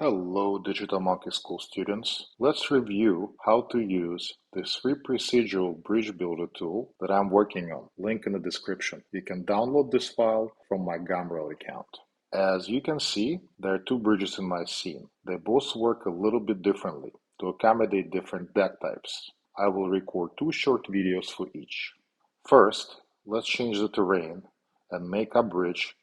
Hello, Digital Monkey School students. Let's review how to use this free procedural bridge builder tool that I'm working on. Link in the description. You can download this file from my Gumroad account. As you can see, there are two bridges in my scene. They both work a little bit differently to accommodate different deck types. I will record two short videos for each. First, let's change the terrain and make our bridge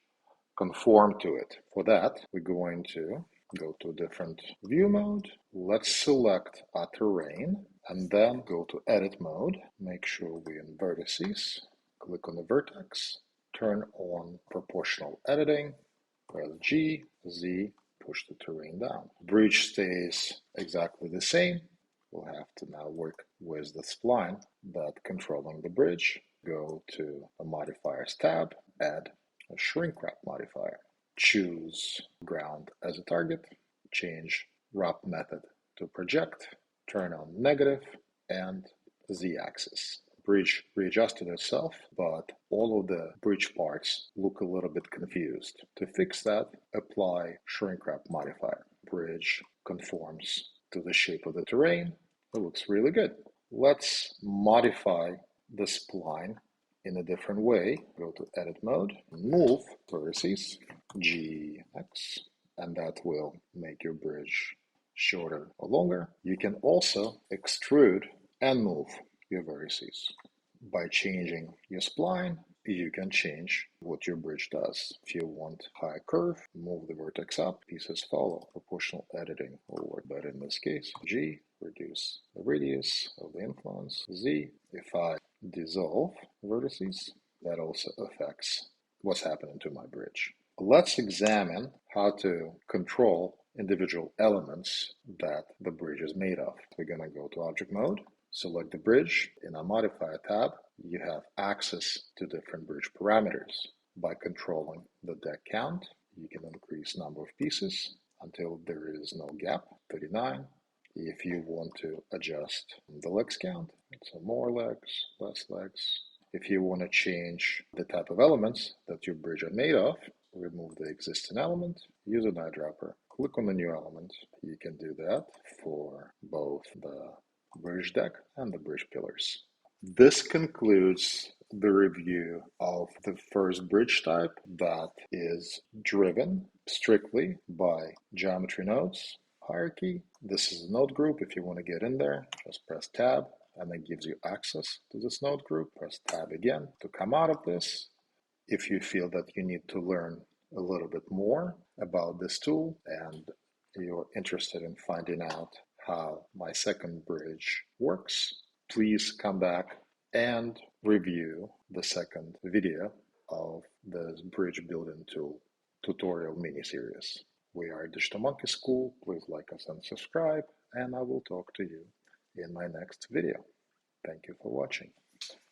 conform to it. For that, we're going to go to a different view mode. Let's select our terrain and then go to edit mode. Make sure we're in vertices. Click on the vertex. Turn on proportional editing. Press G, Z, push the terrain down. Bridge stays exactly the same. We'll have to now work with the spline that's controlling the bridge. Go to the Modifiers tab, add a shrink wrap modifier. Choose ground as a target, change wrap method to project, turn on negative and z-axis. Bridge readjusted itself, but all of the bridge parts look a little bit confused. To fix that, apply shrink wrap modifier. Bridge conforms to the shape of the terrain. It looks really good. Let's modify the spline in a different way. Go to edit mode, move vertices, GX, and that will make your bridge shorter or longer. You can also extrude and move your vertices. By changing your spline, you can change what your bridge does. If you want high curve, move the vertex up, pieces follow. Proportional editing will work better in this case. G, reduce the radius of the influence. Z, if I dissolve vertices, that also affects what's happening to my bridge. Let's examine how to control individual elements that the bridge is made of. We're going to go to object mode, select the bridge. In our modifier tab, you have access to different bridge parameters. By controlling the deck count, you can increase number of pieces until there is no gap, 39. If you want to adjust the legs count, so more legs, less legs. If you want to change the type of elements that your bridge are made of, remove the existing element, use an eyedropper, click on the new element. You can do that for both the bridge deck and the bridge pillars. This concludes the review of the first bridge type that is driven strictly by geometry nodes hierarchy. This is a node group. If you want to get in there, just press tab and it gives you access to this node group. Press tab again to come out of this. If you feel that you need to learn a little bit more about this tool and you're interested in finding out how my second bridge works, please come back and review the second video of this bridge building tool tutorial mini-series. We are Digital Monkey School. Please like us and subscribe, and I will talk to you in my next video. Thank you for watching.